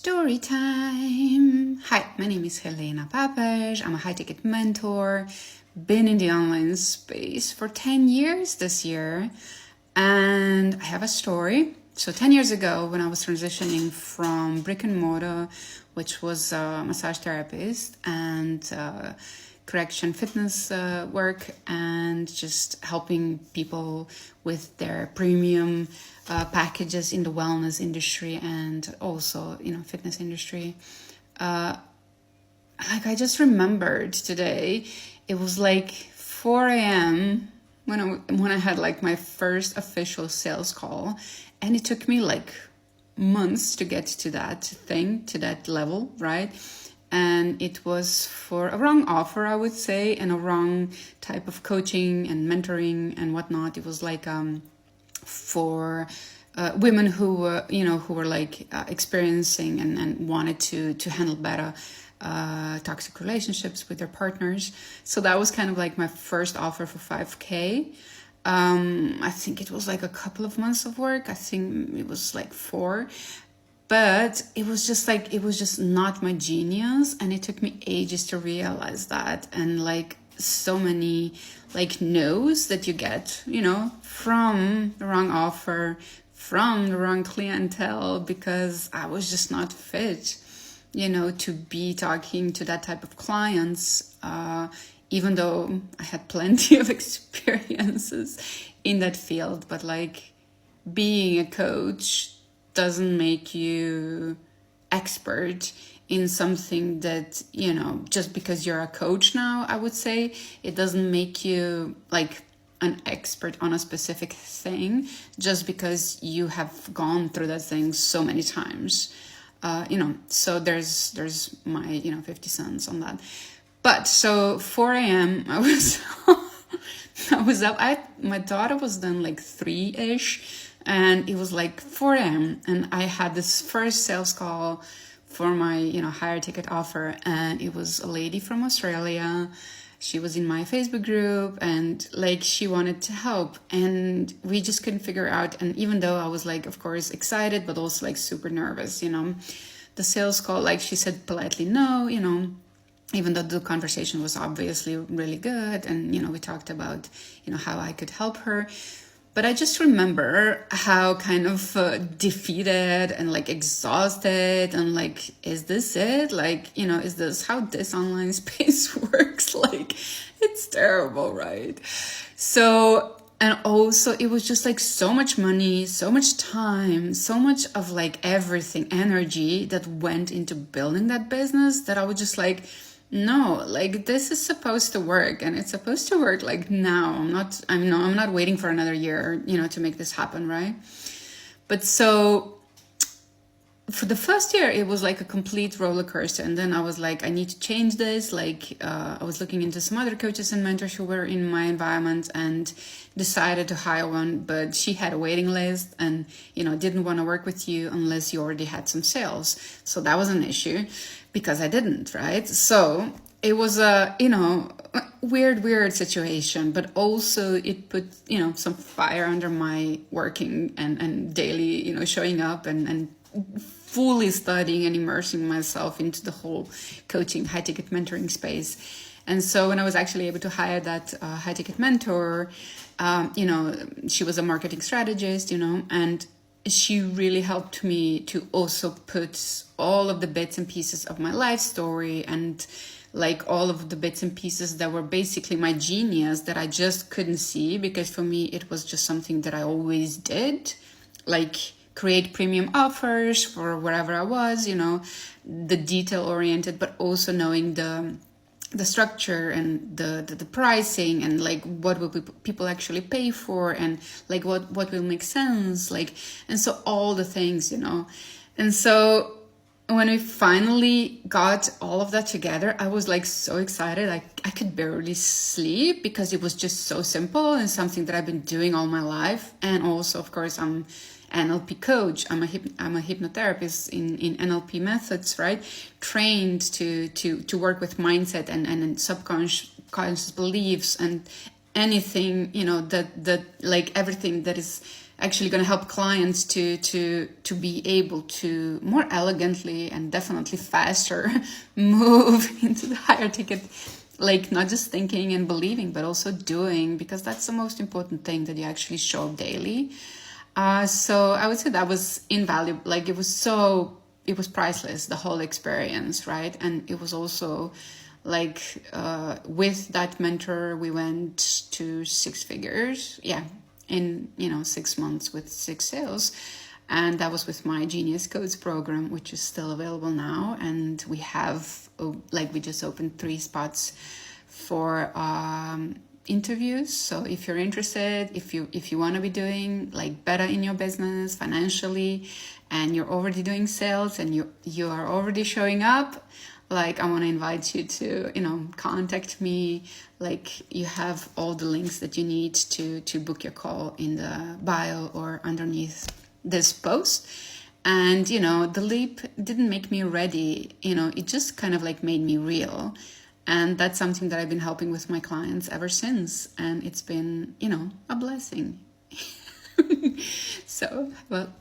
Story time! Hi, my name is Helena Papes. I'm a high-ticket mentor. Been in the online space for 10 years this year. And I have a story. So 10 years ago, when I was transitioning from brick and mortar, which was a massage therapist, and correction fitness work, and just helping people with their premium packages in the wellness industry and also, fitness industry. I just remembered today, it was like 4 a.m. when I had like my first official sales call, and it took me like months to get to that level, right? And it was for a wrong offer, I would say, and a wrong type of coaching and mentoring and whatnot. It was like for women who were like experiencing and wanted to handle better toxic relationships with their partners. So that was kind of like my first offer for 5K. I think it was like a couple of months of work. I think it was like 4. But it was just not my genius, and it took me ages to realize that. And like so many like no's that you get, from the wrong offer, from the wrong clientele, because I was just not fit, to be talking to that type of clients, even though I had plenty of experiences in that field. But like being a coach doesn't make you expert in something that, just because you're a coach now, I would say, it doesn't make you like an expert on a specific thing just because you have gone through that thing so many times. So there's my, 50 cents on that. But so 4 a.m. I was up. My daughter was then like 3-ish. And it was like 4 a.m. and I had this first sales call for my, higher ticket offer. And it was a lady from Australia. She was in my Facebook group, and like she wanted to help, and we just couldn't figure out. And even though I was like, of course, excited, but also like super nervous, the sales call, like she said politely no, even though the conversation was obviously really good. And, we talked about, how I could help her. But I just remember how kind of defeated and like exhausted and like, is this it? Like, is this how this online space works? Like, it's terrible, right? So, and also it was just like so much money, so much time, so much of like everything, energy that went into building that business, that I was just like, no, like this is supposed to work, and it's supposed to work like now. I'm not waiting for another year, to make this happen, right? But so for the first year, it was like a complete roller coaster. And then I was like, I need to change this. Like, I was looking into some other coaches and mentors who were in my environment and decided to hire one, but she had a waiting list and, didn't want to work with you unless you already had some sales. So that was an issue because I didn't, right? So it was a, weird situation, but also it put, some fire under my working and daily, showing up and fully studying and immersing myself into the whole coaching, high ticket mentoring space. And so when I was actually able to hire that high ticket mentor, she was a marketing strategist, and she really helped me to also put all of the bits and pieces of my life story and like all of the bits and pieces that were basically my genius that I just couldn't see, because for me, it was just something that I always did, like create premium offers for wherever I was, the detail oriented, but also knowing the structure and the pricing and like what will people actually pay for, and like what will make sense, like, and so all the things, and so when we finally got all of that together, I was like so excited. I could barely sleep because it was just so simple and something that I've been doing all my life. And also, of course, I'm NLP coach. I'm a hypnotherapist in NLP methods, right? Trained to work with mindset and subconscious beliefs and anything, that like everything that is actually going to help clients to be able to more elegantly and definitely faster move into the higher ticket, like not just thinking and believing, but also doing, because that's the most important thing, that you actually show up daily. So I would say that was invaluable. Like it was priceless, the whole experience, right? And it was also like with that mentor, we went to 6 figures. Yeah, in 6 months with 6 sales. And that was with my Genius Codes program, which is still available now. And we have we just opened 3 spots for interviews. So if you're interested, if you want to be doing like better in your business financially, and you're already doing sales and you are already showing up, like I want to invite you to contact me. Like you have all the links that you need to book your call in the bio or underneath this post. And the leap didn't make me ready, it just kind of like made me real. And that's something that I've been helping with my clients ever since. And it's been, a blessing. So, well,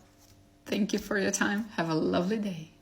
thank you for your time. Have a lovely day.